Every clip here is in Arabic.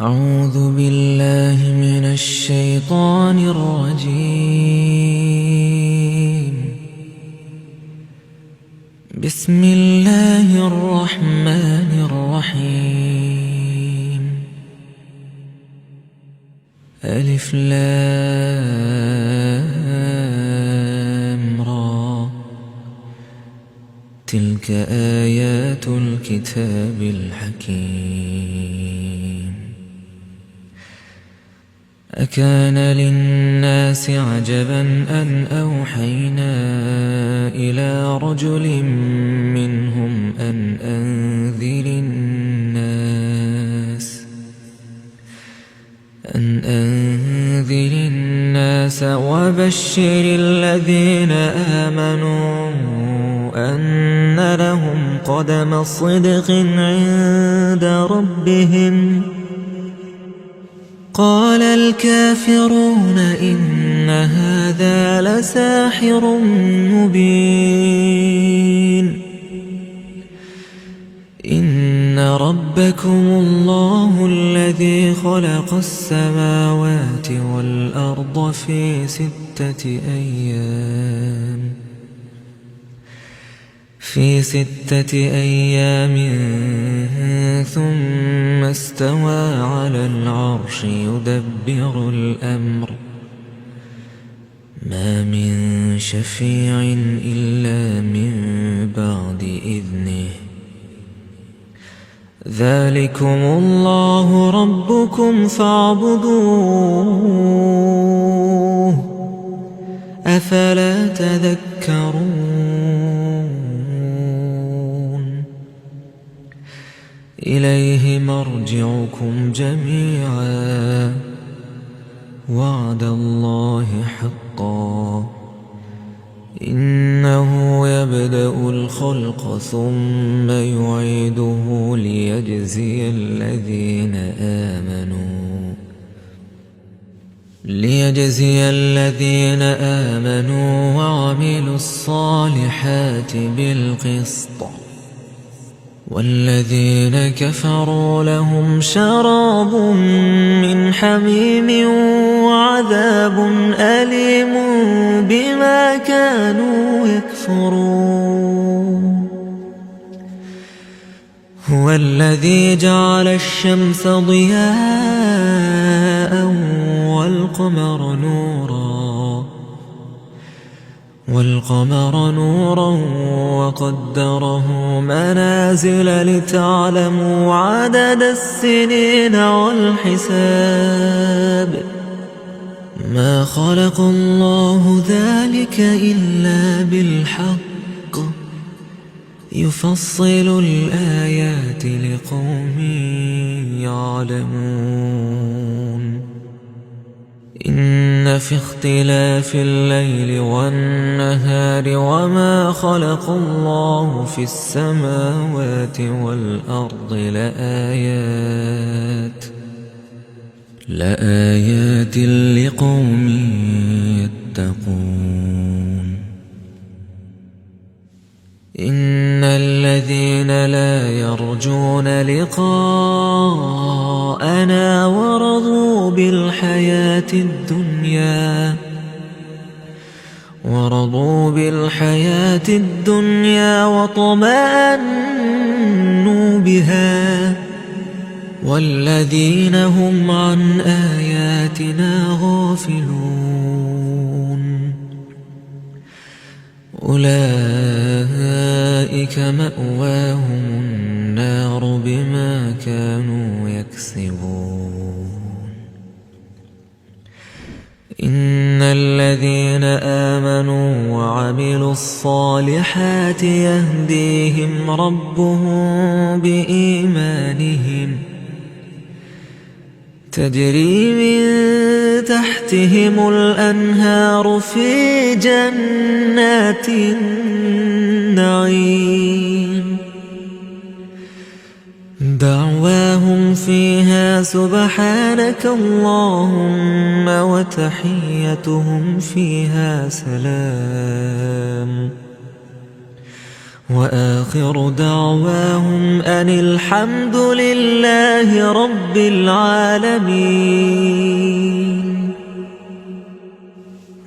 أعوذ بالله من الشيطان الرجيم. بسم الله الرحمن الرحيم. ألف لام را، تلك آيات الكتاب الحكيم. أكان للناس عجبا أن أوحينا إلى رجل منهم أن أنذر الناس وبشر الذين آمنوا أن لهم قدم صدق عند ربهم. قال الكافرون إن هذا لساحر مبين. إن ربكم الله الذي خلق السماوات والأرض في 6 أيام ثم استوى على العرش يدبر الأمر ما من شفيع إلا من بعد إذنه. ذلكم الله ربكم فاعبدوه أفلا تذكرون. إليه مرجعكم جميعا وعد الله حقا. إنه يبدأ الخلق ثم يعيده ليجزي الذين آمنوا وعملوا الصالحات بالقسط، والذين كفروا لهم شراب من حميم وعذاب أليم بما كانوا يكفرون. هو الذي جعل الشمس ضياء والقمر نورا وقدره منازل لتعلموا عدد السنين والحساب. ما خلق الله ذلك إلا بالحق يفصل الآيات لقوم يعلمون. إن في اختلاف الليل والنهار وما خلق الله في السماوات والأرض لآيات لقوم يتقون. إن الذين لا يرجون لقاءنا ورضوا بالحياة الدنيا واطمأنوا بها والذين هم عن آياتنا غافلون أولئك مأواهم النار بما كانوا يكسبون. إن الذين آمنوا وعملوا الصالحات يهديهم ربهم بإيمانهم تجري من تحتهم الأنهار في جنات النعيم. دعواهم فيها سبحانك اللهم وتحيتهم فيها سلام وآخر دعواهم أن الحمد لله رب العالمين.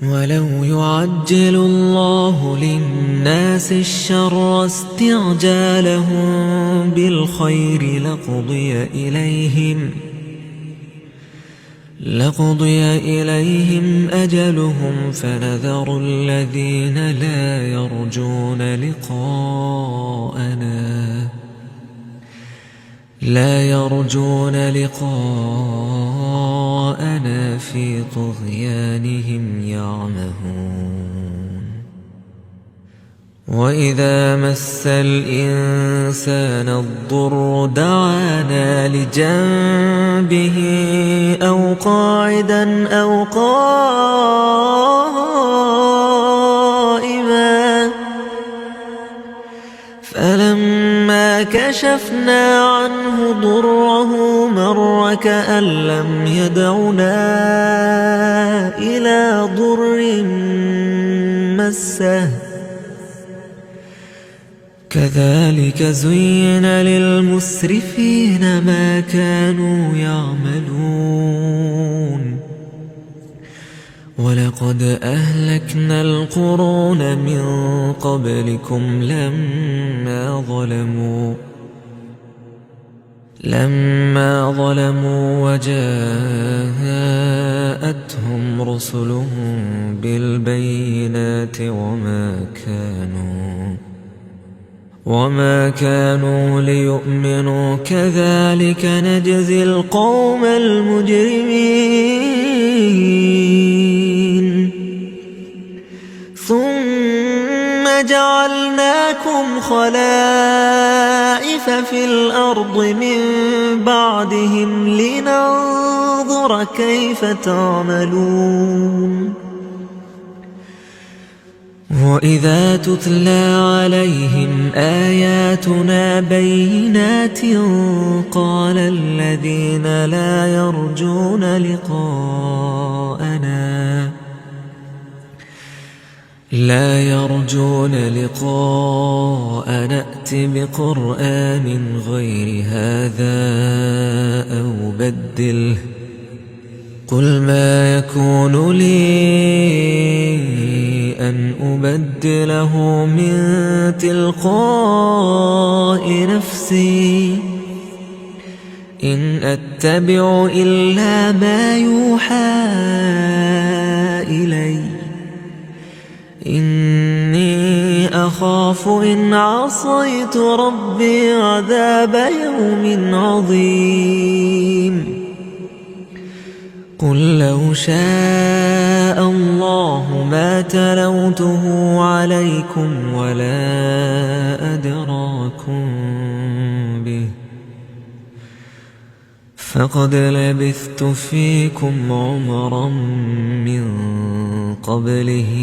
ولو يعجل الله للناس الشر استعجالهم بالخير لقضي إليهم أجلهم فنذر الذين لا يرجون لقاءنا في طغيانهم يعمهون. وإذا مس الإنسان الضر دعانا لجنبه أو قاعدا أو قائما فلما كشفنا عنه ضره مر كأن لم يدعنا إلى ضر مسه. كذلك زين للمسرفين ما كانوا يعملون. ولقد أهلكنا القرون من قبلكم لما ظلموا وجاءتهم رسلهم بالبينات وما كانوا ليؤمنوا كذلك نجزي القوم المجرمين. ثم جعلناكم خلائف في الأرض من بعدهم لننظر كيف تعملون. وإذا تتلى عليهم آياتنا بينات قال الذين لا يرجون لقاءنا ائت بقرآن غير هذا أو بدله قل ما يكون لي أن أبدله من تلقاء نفسي إن أتبع إلا ما يوحى إلي إني أخاف إن عصيت ربي عذاب يوم عظيم. قل لو شاء الله ما تلوته عليكم ولا أدراكم به فقد لبثت فيكم عمرا من قبله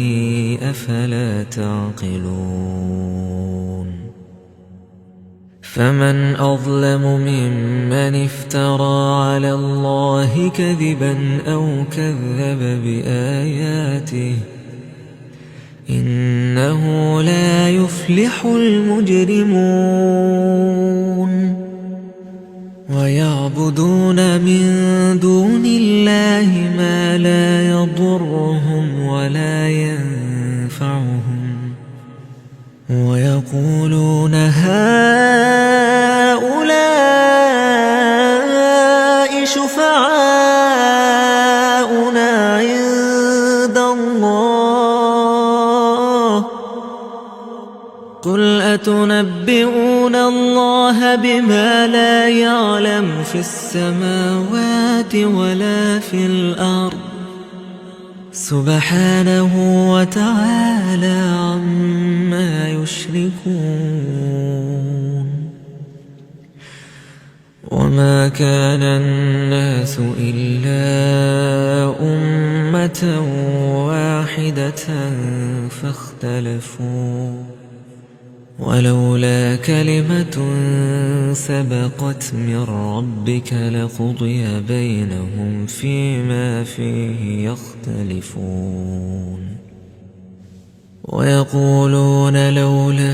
أفلا تعقلون. فمن أظلم ممن افترى على الله كذبا أو كذب بآياته إنه لا يفلح المجرمون. ويعبدون من دون الله ما لا يضرهم ولا ينفعهم ويقولون هؤلاء شفعاؤنا عند الله قل أتنبئون الله بما لا يعلم في السماوات ولا في الأرض سبحانه وتعالى عما يشركون. وما كان الناس إلا أمة واحدة فاختلفوا ولولا كلمة سبقت من ربك لقضي بينهم فيما فيه يختلفون. ويقولون لولا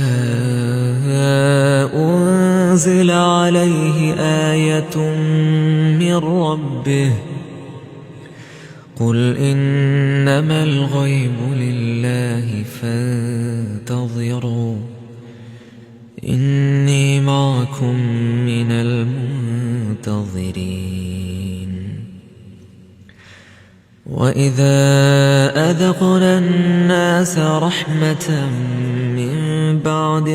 أنزل عليه آية من ربه قل إنما الغيب لله فانتظروا إني معكم من المنتظرين. وإذا أذقنا الناس رحمة من بعد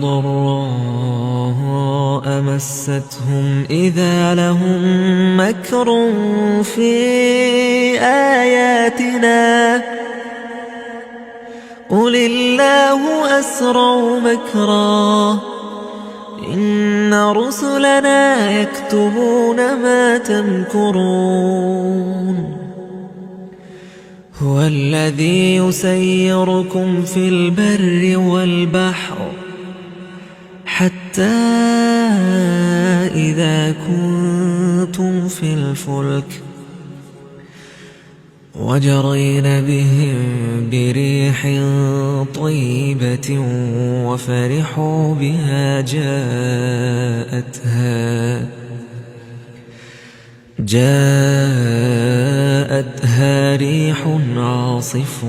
ضراء مستهم إذا لهم مكر في آياتنا قل الله أسرع مكرا إن رسلنا يكتبون ما تمكرون. هو الذي يسيركم في البر والبحر حتى إذا كنتم في الفلك وجرين بهم بريح طيبة وفرحوا بها جاءتها ريح عاصف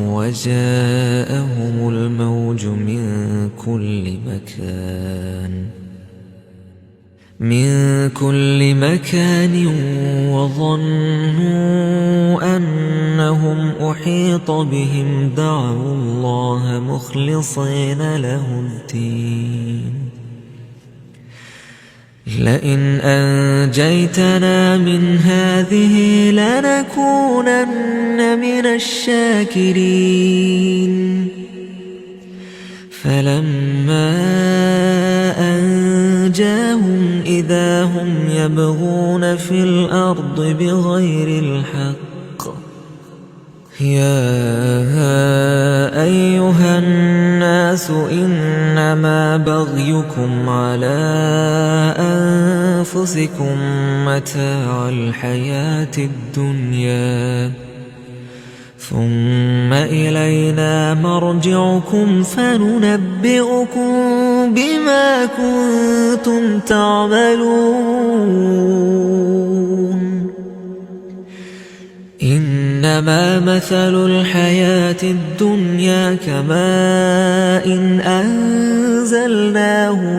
وجاءهم الموج من كل مكان وظنوا أنهم أحيط بهم دعوا الله مخلصين له الدين لئن أنجيتنا من هذه لنكونن من الشاكرين. فلما أنجاهم إذا هم يبغون في الأرض بغير الحق يا أيها الناس إنما بغيكم على أنفسكم متاع الحياة الدنيا ثم إلينا مرجعكم فننبئكم بما كنتم تعملون. إنما مثل الحياة الدنيا كماء أنزلناه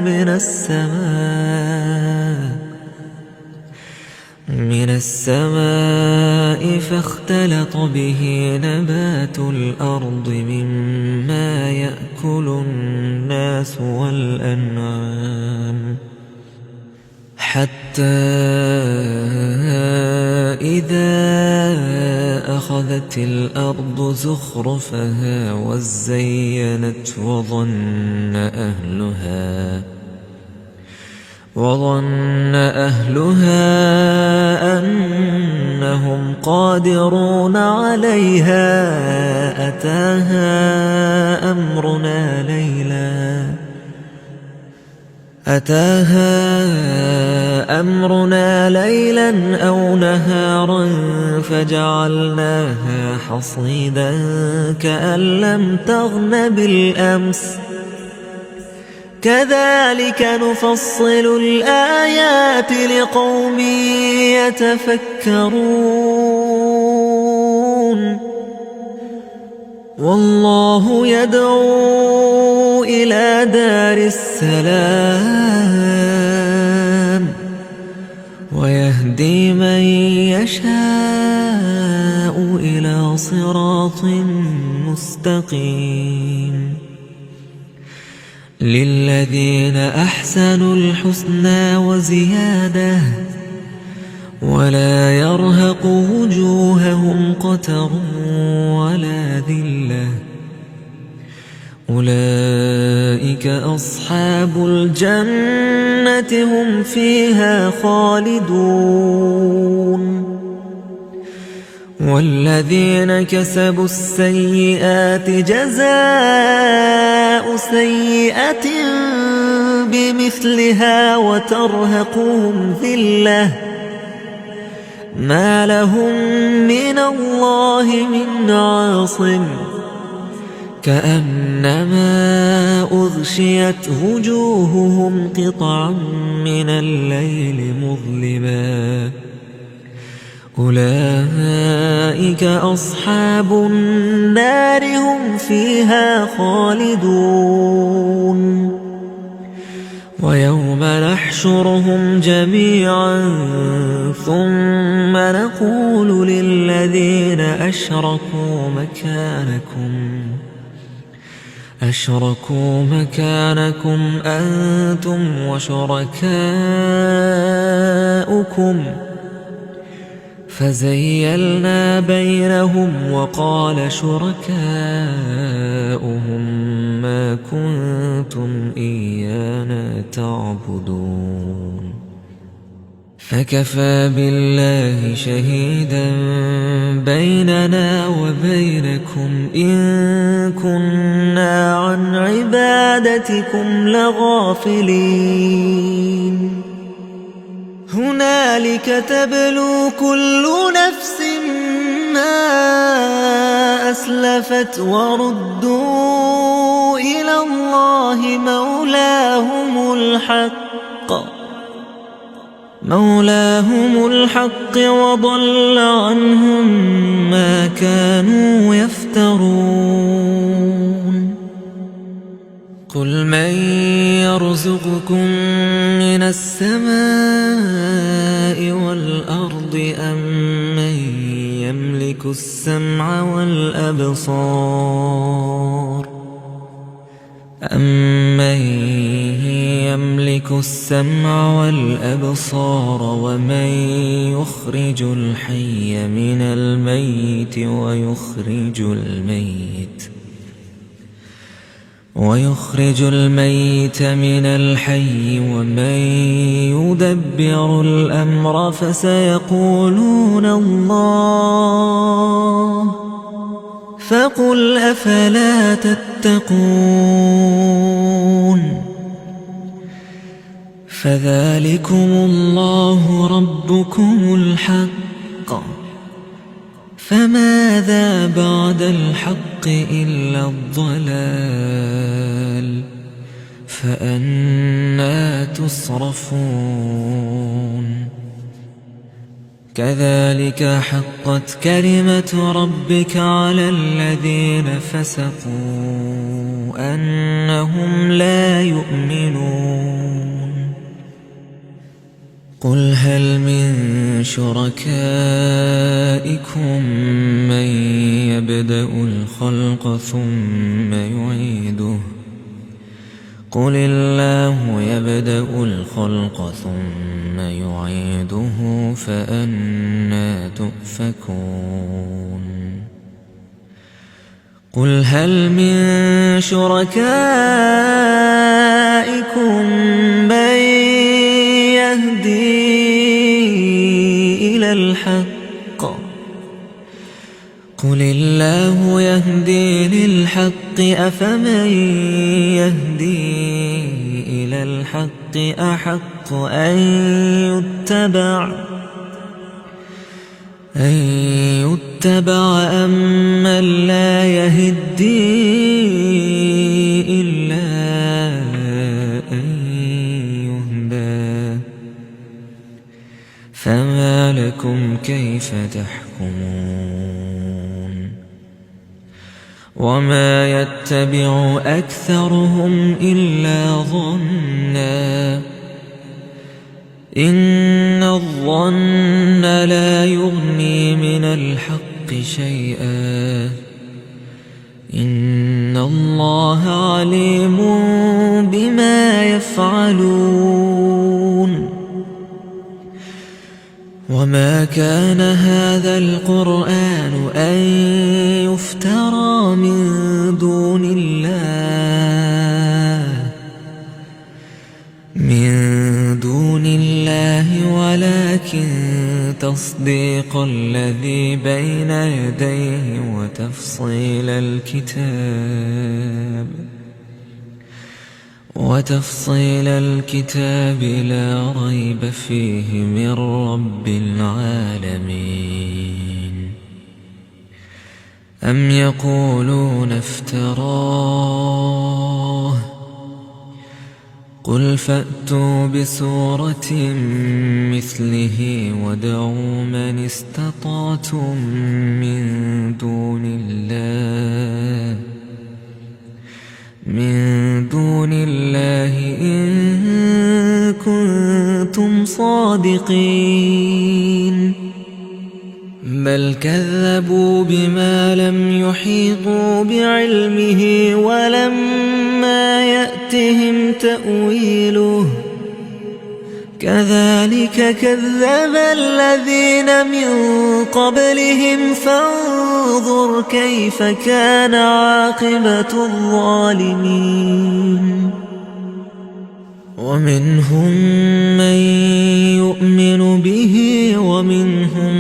من السماء فاختلط به نبات الأرض مما يأكل الناس والأنعام حتى إذا أخذت الأرض زخرفها وزينت وظن أهلها أنهم قادرون عليها أتاها أمرنا ليلا أو نهارا فجعلناها حصيدا كأن لم تغن بالأمس كذلك نفصل الآيات لقوم يتفكرون. والله يدعو إلى دار السلام ويهدي من يشاء إلى صراط مستقيم. للذين أحسنوا الحسنى وزيادة ولا يرهق وجوههم قتر ولا ذلة أولئك أصحاب الجنة هم فيها خالدون. والذين كسبوا السيئات جزاء سيئة بمثلها وترهقهم ذلة ما لهم من الله من عاصم كأنما أغشيت وجوههم قطعا من الليل مظلما أولئك أصحاب النار هم فيها خالدون ويوم نحشرهم جميعا ثم نقول للذين أشركوا مكانكم أنتم وشركاؤكم فزيلنا بينهم وقال شركاؤهم ما كنتم إيانا تعبدون فكفى بالله شهيدا بيننا وبينكم إن كنا عن عبادتكم لغافلين هنالك تبلو كل نفس ما أسلفت وردوا إلى الله مولاهم الحق وضل عنهم ما كانوا يفترون قل من يرزقكم من السماء والأرض أم من يملك السمع والأبصار ومن يخرج الحي من الميت ويخرج الميت من الحي ومن يدبر الأمر فسيقولون الله فقل أفلا تتقون فذلكم الله ربكم الحق فماذا بعد الحق إلا الضلال فأنى تصرفون كذلك حقت كلمة ربك على الذين فسقوا أنهم لا يؤمنون قل هل من شركائكم من يبدأ الخلق ثم يعيده قل الله يبدأ الخلق ثم يعيده فأنى تؤفكون قل هل من شركائكم من يهدي إلى الحق قل الله يهدي للحق أفمن يهدي إلى الحق أحق أن يتبع أم من لا يهدي إلا أن يهدى فما لكم كيف تحكمون وما يتبع أكثرهم إلا ظنا إن الظن لا يغني من الحق شيئا إن الله عليم بما يفعلون وما كان هذا القرآن أن يفترى من دون الله ولكن تصديق الذي بين يديه وتفصيل الكتاب وتفصيل الكتاب لا ريب فيه من رب العالمين. أم يقولون افتراه قل فأتوا بسورة مثله وادعوا من استطعتم من دون الله إن كنتم صادقين. بل كذبوا بما لم يحيطوا بعلمه ولما يأتهم تأويله كذلك كذب الذين من قبلهم فانظر كيف كان عاقبة الظالمين. ومنهم من يؤمن به ومنهم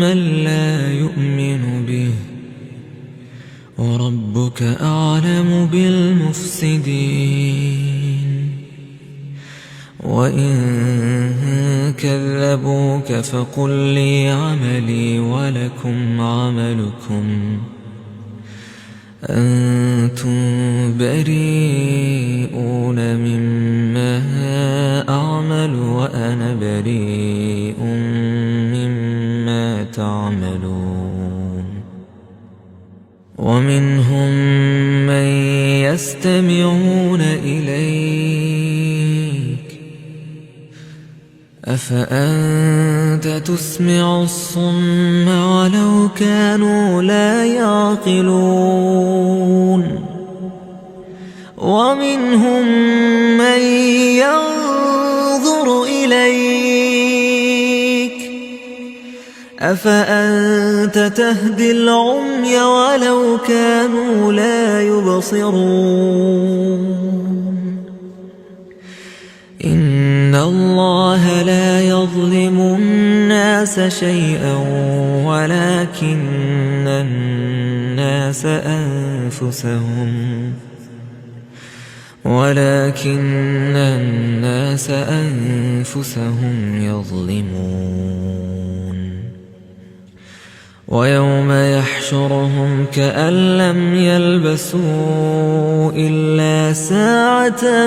من لا يؤمن به وربك أعلم بالمفسدين. وإن كذبوك فقل لي عملي ولكم عملكم أنتم بريئون مما أعمل وأنا بريء مما تعملون. ومنهم من يستمعون إليك أفأنت تسمع الصم ولو كانوا لا يعقلون. ومنهم من ينظر إليك أفأنت تهدي العمي ولو كانوا لا يبصرون. إن الله لا يظلم الناس شيئا ولكن الناس أنفسهم يظلمون. ويوم يحشرهم كأن لم يلبثوا إلا ساعة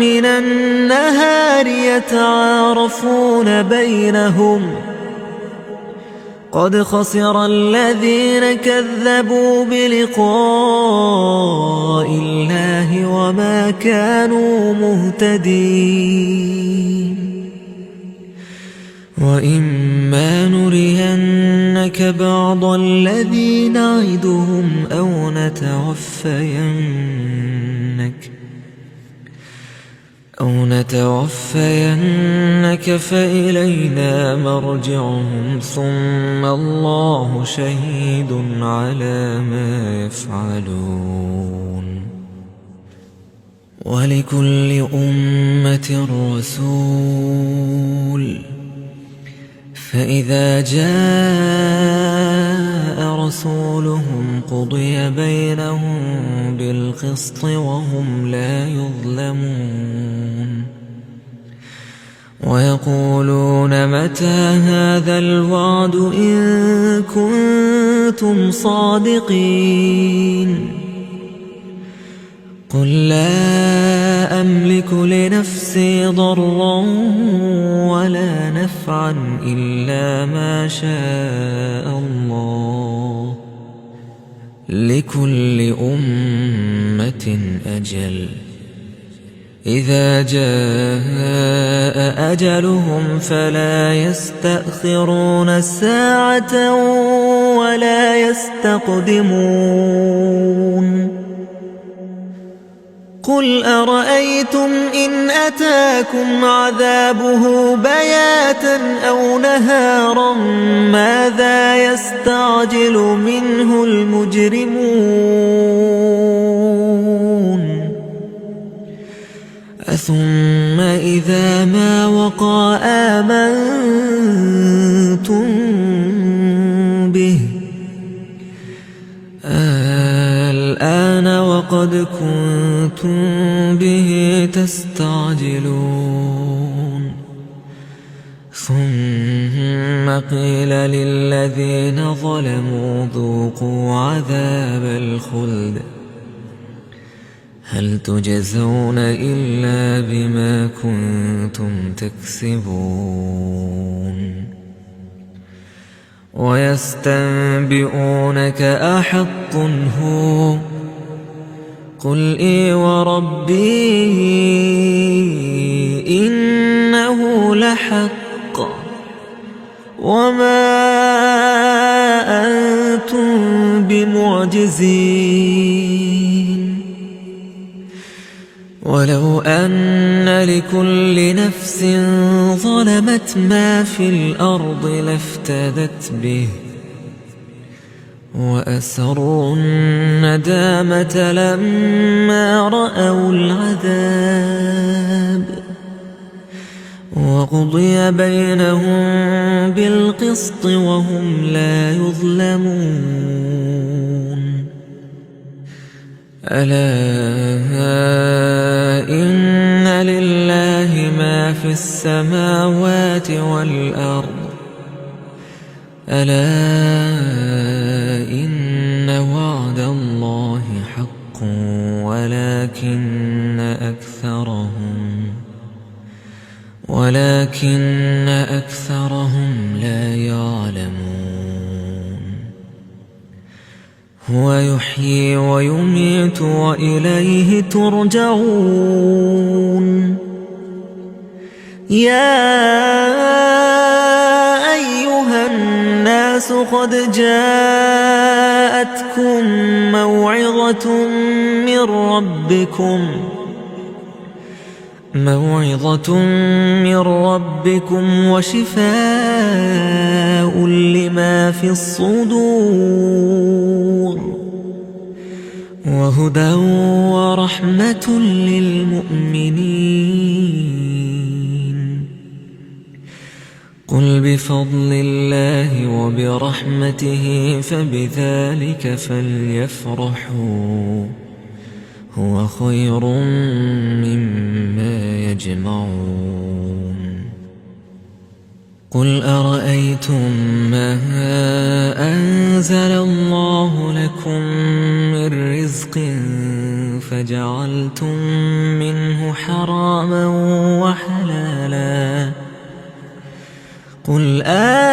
من النهار يتعارفون بينهم قد خسر الذين كذبوا بلقاء الله وما كانوا مهتدين. وإما نرينك بعض الذي نعدهم أو نتوفينك فإلينا مرجعهم ثم الله شهيد على ما يفعلون. ولكل أمة رسول فإذا جاء رسولهم قضي بينهم بالقسط وهم لا يظلمون. ويقولون متى هذا الوعد إن كنتم صادقين. قل لا أملك لنفسي ضرا ولا نفعا إلا ما شاء الله لكل أمة أجل إذا جاء أجلهم فلا يستأخرون ساعة ولا يستقدمون. قل أرأيتم إن أتاكم عذابه بياتا أو نهارا ماذا يستعجل منه المجرمون. أثم إذا ما وقع آمنتم قد كنتم به تستعجلون ثم قيل للذين ظلموا ذوقوا عذاب الخلد هل تجزون إلا بما كنتم تكسبون ويستنبئونك أحق هو قل إي وربي إنه لحق وما أنتم بمعجزين ولو أن لكل نفس ظلمت ما في الأرض لافتدت به وأسروا الندامة لما رأوا العذاب وقضي بينهم بالقسط وهم لا يظلمون ألا إن لله ما في السماوات والأرض ألا إن وعد الله حق ولكن أكثرهم لا يعلمون هو يحيي ويميت وإليه ترجعون يا أيها الناس قد جاءتكم موعظة من ربكم وشفاء لما في الصدور وهدى ورحمة للمؤمنين قل بفضل الله وبرحمته فبذلك فليفرحوا هو خير مما يجمعون قل أرأيتم ما أنزل الله لكم من رزق فجعلتم منه حراما وحلالا قل الله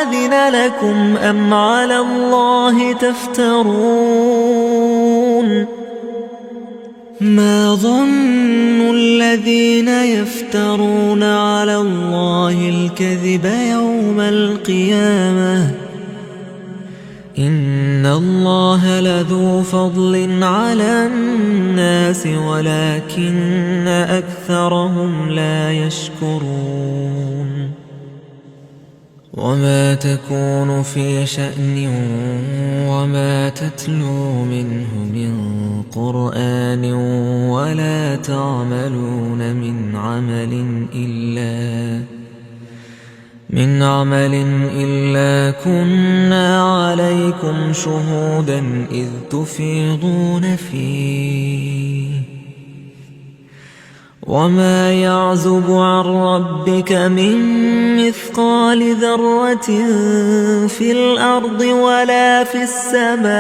أذن لكم أم على الله تفترون ما ظن الذين يفترون على الله الكذب يوم القيامة إن الله لذو فضل على الناس ولكن أكثرهم لا يشكرون وما تكون في شأن وما تتلو منه من قرآن ولا تعملون من عمل إلا كنا عليكم شهودا إذ تفيضون فيه وما يعزب عن ربك من مثقال ذرة في الأرض ولا في السماء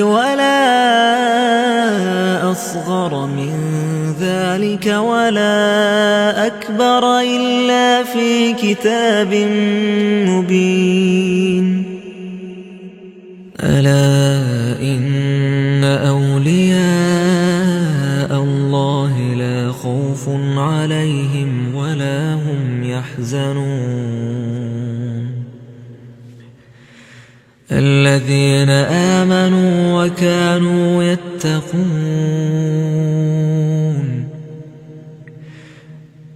ولا أصغر من ذلك ولا أكبر إلا في كتاب مبين ألا إن أولياء الله لا خوف عليهم ولا هم يحزنون الذين آمنوا وكانوا يتقون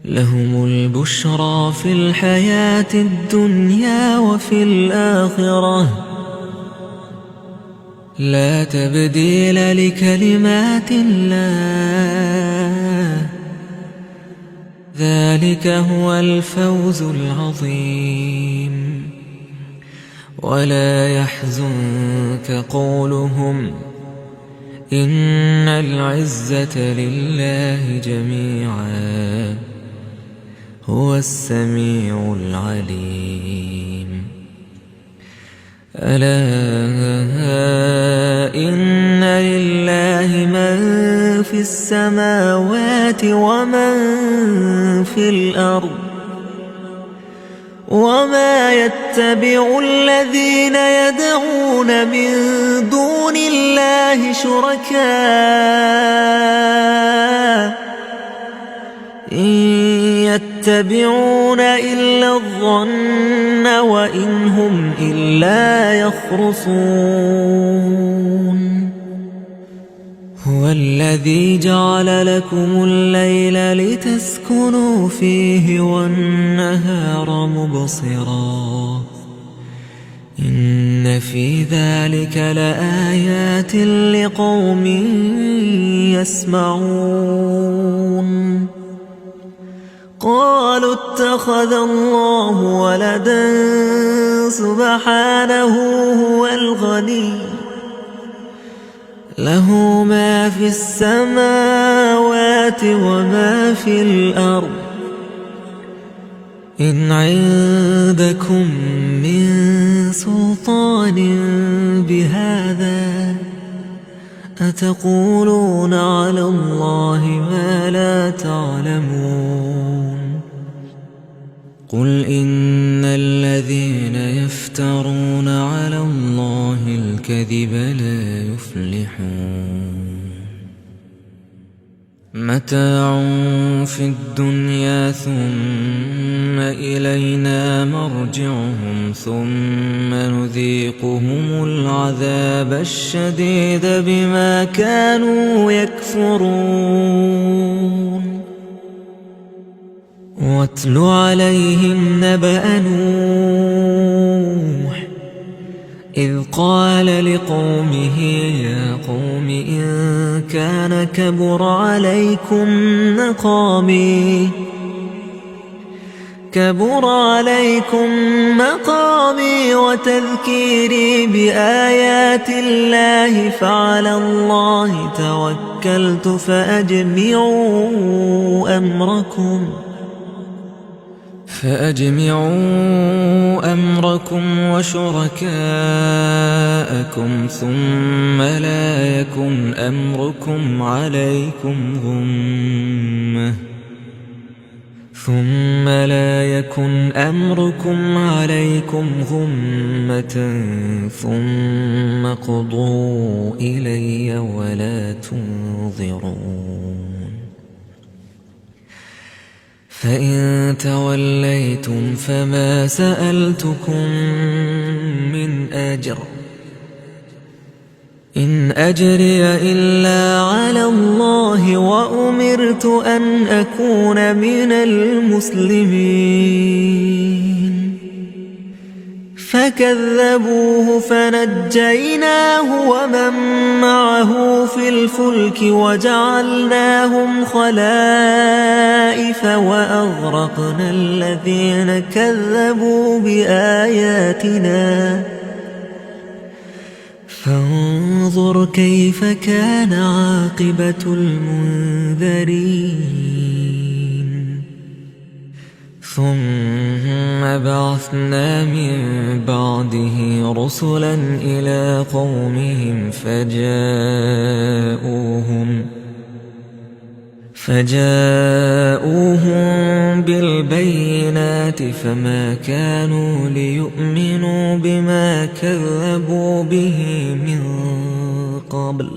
لهم البشرى في الحياة الدنيا وفي الآخرة لا تبديل لكلمات الله ذلك هو الفوز العظيم. ولا يحزنك قولهم إن العزة لله جميعا هو السميع العليم. ألا إن لله من في السماوات ومن في الأرض وما يتبع الذين يدعون من دون الله شركاء إن يتبعون إلا الظن وإن هم إلا يخرصون. هو الذي جعل لكم الليل لتسكنوا فيه والنهار مبصرا إن في ذلك لآيات لقوم يسمعون. قالوا اتخذ الله ولدا سبحانه هو الغني له ما في السماوات وما في الأرض إن عندكم من سلطان بهذا أتقولون على الله ما لا تعلمون. قل إن الذين يفترون على الله الكذب لا يفلحون. متاع في الدنيا ثم إلينا مرجعهم ثم نذيقهم العذاب الشديد بما كانوا يكفرون. واتل عليهم نبأ نوح إذ قال لقومه يا قوم إن كان كبر عليكم مقامي وتذكيري بآيات الله فعلى الله توكلت فأجمعوا أمركم وشركاءكم ثم لا يكن أمركم عليكم غمة ثم قضوا إلي ولا تنظرون. فإن توليتم فما سألتكم من أجر إن أجري إلا على الله وأمرت أن أكون من المسلمين. فكذبوه فنجيناه ومن معه في الفلك وجعلناهم خلائف وأغرقنا الذين كذبوا بآياتنا فانظر كيف كان عاقبة المنذرين. ثم بعثنا من بعده رسلا إلى قومهم فجاءوهم بالبينات فما كانوا ليؤمنوا بما كذبوا به من قبل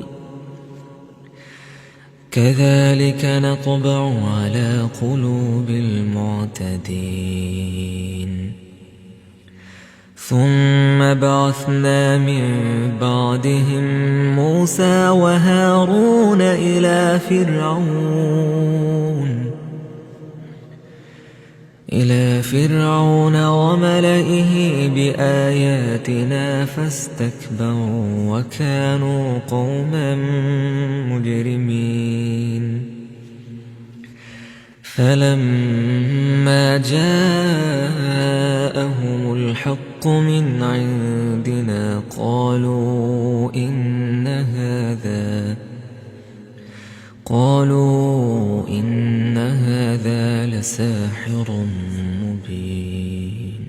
كذلك نطبع على قلوب المعتدين. ثم بعثنا من بعدهم موسى وهارون إلى فرعون وملئه بآياتنا فاستكبروا وكانوا قوما مجرمين. فلما جاءهم الحق من عندنا قالوا إن هذا لساحر مبين.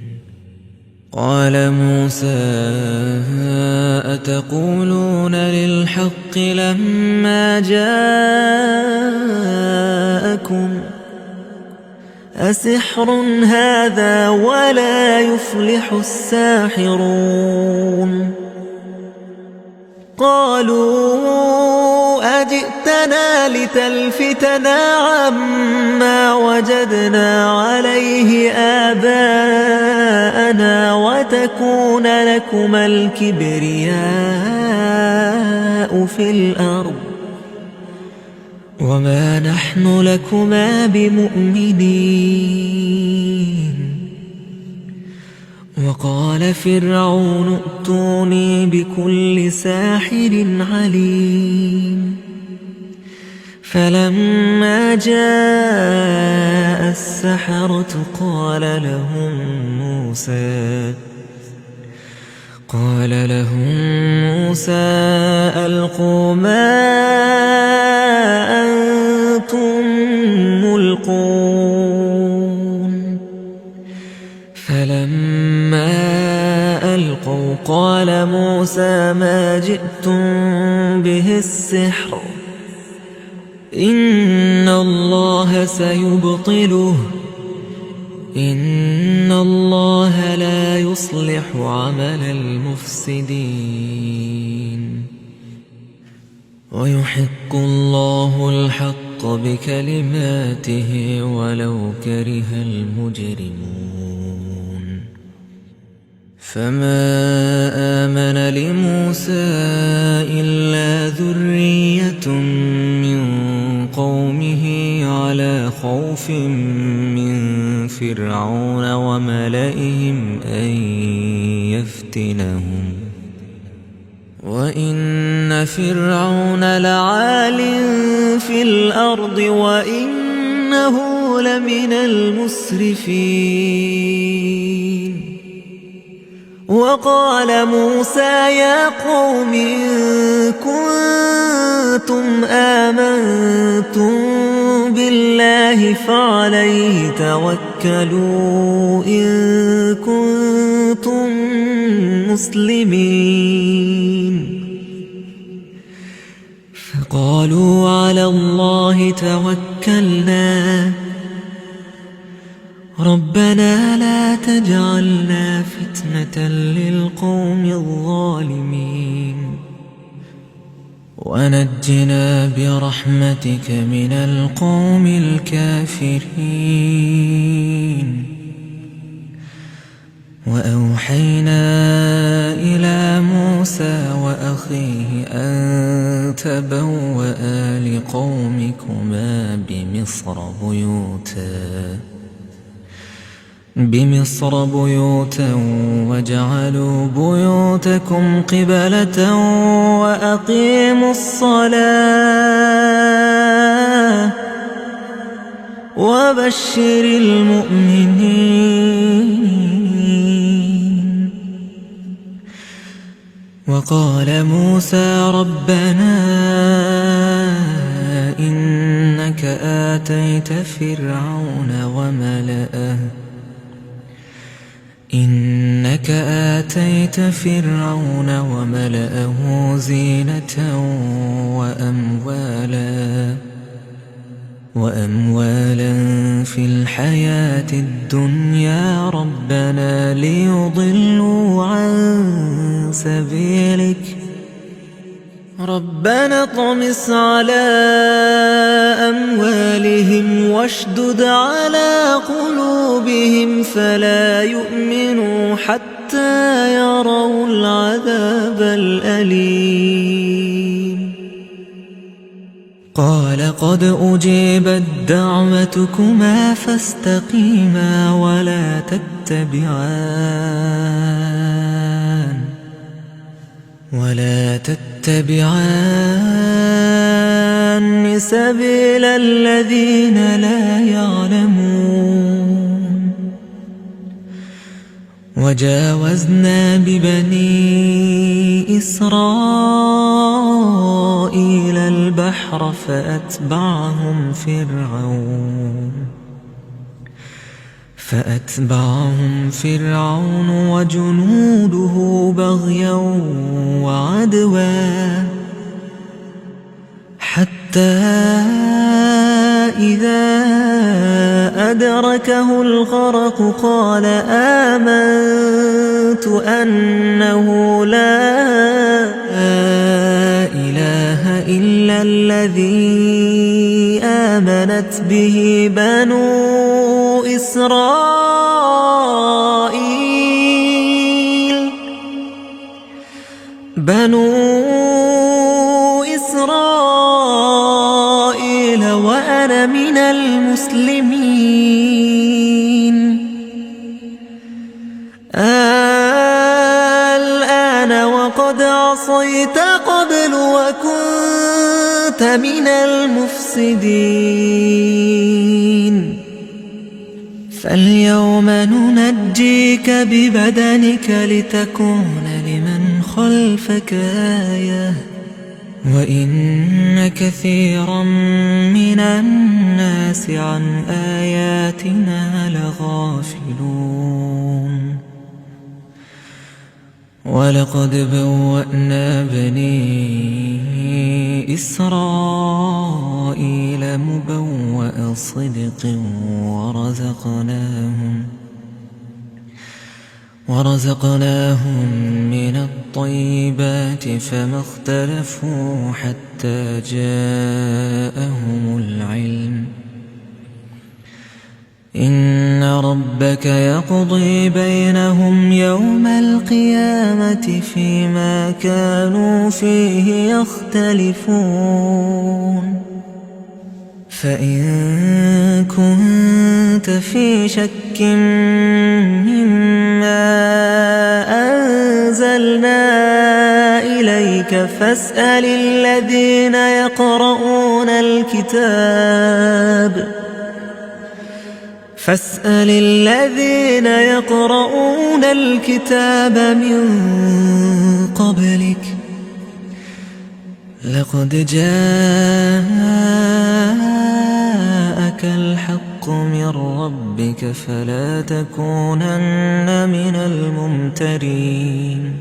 قال موسى أتقولون للحق لما جاءكم أسحر هذا ولا يفلح الساحرون. قالوا أجئتنا لتلفتنا عما وجدنا عليه آباءنا وتكون لكما الكبرياء في الأرض وما نحن لكما بمؤمنين. وقال فرعون ائتوني بكل ساحر عليم. فلما جاء السحرة قال لهم موسى ألقوا ما أنتم ملقون. فلما ألقوا قال موسى ما جئتم به السحر إن الله سيبطله إن الله لا يصلح عمل المفسدين. ويحق الله الحق بكلماته ولو كره المجرمون. فما آمن لموسى إلا ذرية من قومه على خوف من فرعون وملئهم أن يفتنهم وإن فرعون لعال في الأرض وإنه لمن المسرفين. وقال موسى يا قوم إن كنتم آمنتم بالله فعليه توكلوا إن كنتم مسلمين. فقالوا على الله توكلنا ربنا لا تجعلنا فتنة للقوم الظالمين ونجنا برحمتك من القوم الكافرين. وأوحينا إلى موسى وأخيه أن تبوأ لقومكما بمصر بيوتا واجعلوا بيوتكم قبلة وأقيموا الصلاة وبشر المؤمنين. وقال موسى ربنا إنك آتيت فرعون وملأه زينة وأموالا في الحياة الدنيا ربنا ليضلوا عن سبيلك ربنا اطمس على أموالهم واشدد على قلوبهم فلا يؤمنوا حتى يروا العذاب الأليم. قال قد أجيبت دعوتكما فاستقيما ولا تتبعان سبيل الذين لا يعلمون وجاوزنا ببني إسرائيل البحر فأتبعهم فرعون وجنوده بغيا وعدوا حتى إذا أدركه الغرق قال آمنت أنه لا إله إلا الذي آمنت به بنو إسرائيل وأنا من المسلمين الآن وقد عصيت قبل وكنت من المفسدين فاليوم ننجيك ببدنك لتكون لمن خلفك آية وإن كثيرا من الناس عن آياتنا لغافلون ولقد بوأنا بني إسرائيل مبوأ صدق ورزقناهم من الطيبات فما اختلفوا حتى جاءهم العلم إن ربك يقضي بينهم يوم القيامة فيما كانوا فيه يختلفون فإن كنت في شك مما أنزلنا إليك فاسأل الذين يقرؤون الكتاب من قبلك لقد جاءك الحق من ربك فلا تكونن من الممترين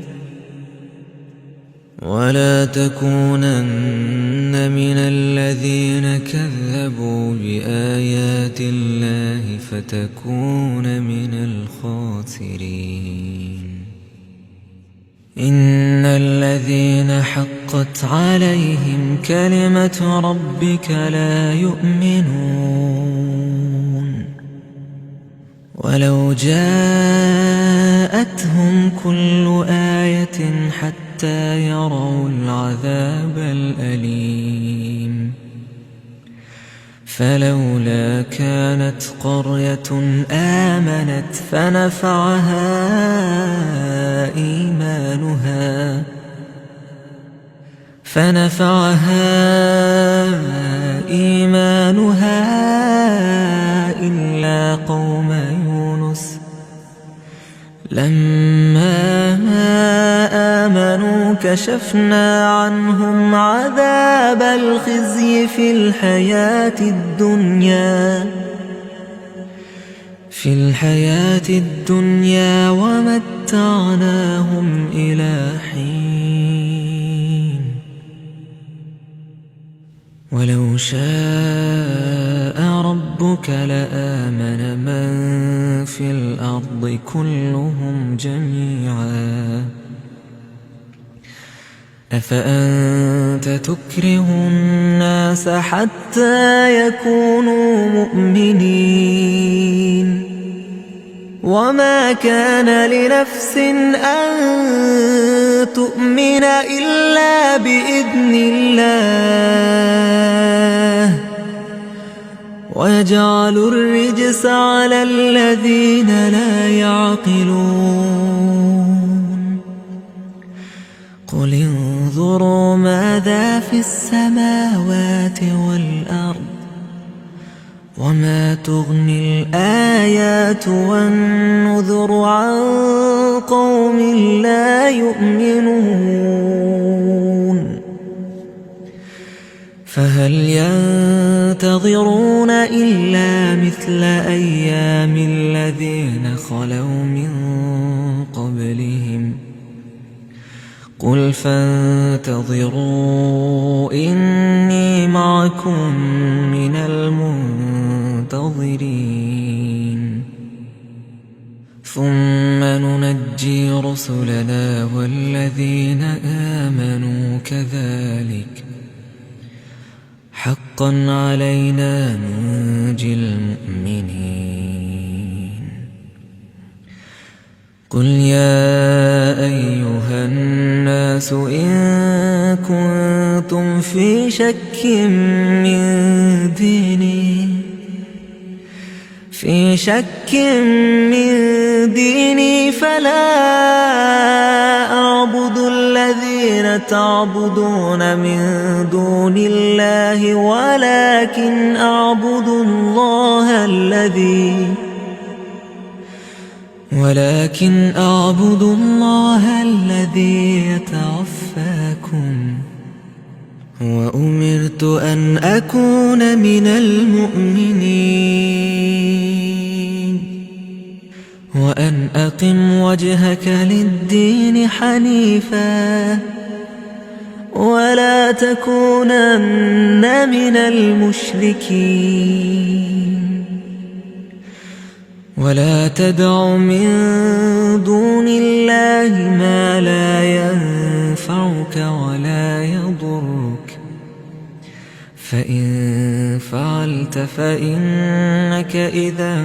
ولا تكونن من الذين كذبوا بآيات الله فتكون من الخاسرين إن الذين حقت عليهم كلمة ربك لا يؤمنون ولو جاءتهم كل آية حتى يروا العذاب الأليم فلولا كانت قرية آمنت فنفعها إيمانها إلا قوم يونس لما آمنوا كشفنا عنهم عذاب الخزي في الحياة الدنيا ومتعناهم إلى حين ولو شاء ربك لآمن من في الأرض كلهم جميعا أفأنت تكره الناس حتى يكونوا مؤمنين وما كان لنفس أن تؤمن إلا بإذن الله ويجعل الرجس على الذين لا يعقلون قل انظروا ماذا ماذا في السماوات والأرض وما تغني الآيات والنذر عن قوم لا يؤمنون فهل ينتظرون إلا مثل أيام الذين خلوا من قبلهم قل فانتظروا إني معكم من المنتظرين ثم ننجي رسلنا والذين آمنوا كذلك حقا علينا ننجي المؤمنين قل يا أيها الناس إن كنتم في شك من ديني فلا أعبد الذين تعبدون من دون الله ولكن أعبد الله الذي يتوفاكم وأمرت أن أكون من المؤمنين وأن أقم وجهك للدين حنيفا ولا تكونن من المشركين ولا تدع من دون الله ما لا ينفعك ولا يضرك فإن فعلت فإنك إذا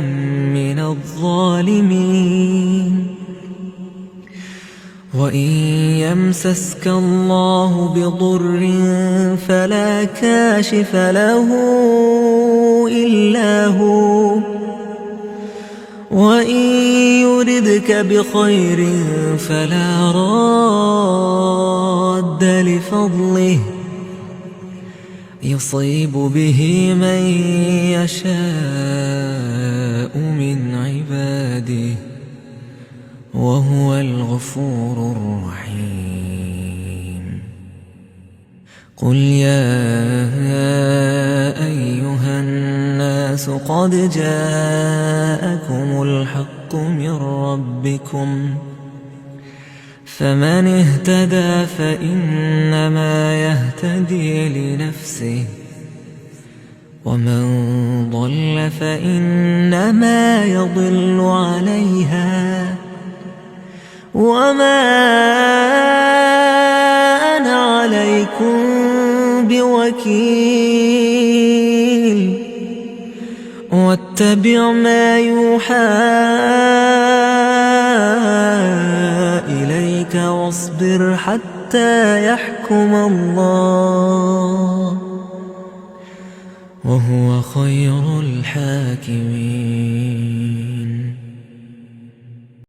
من الظالمين وإن يمسسك الله بضر فلا كاشف له إلا هو وإن يردك بخير فلا راد لفضله يصيب به من يشاء من عباده وهو الغفور الرحيم قل يا أيها الناس قد جاءكم الحق من ربكم فمن اهتدى فإنما يهتدي لنفسه ومن ضل فإنما يضل عليها وما أنا عليكم بوكيل واتبع ما يوحى إليك واصبر حتى يحكم الله وهو خير الحاكمين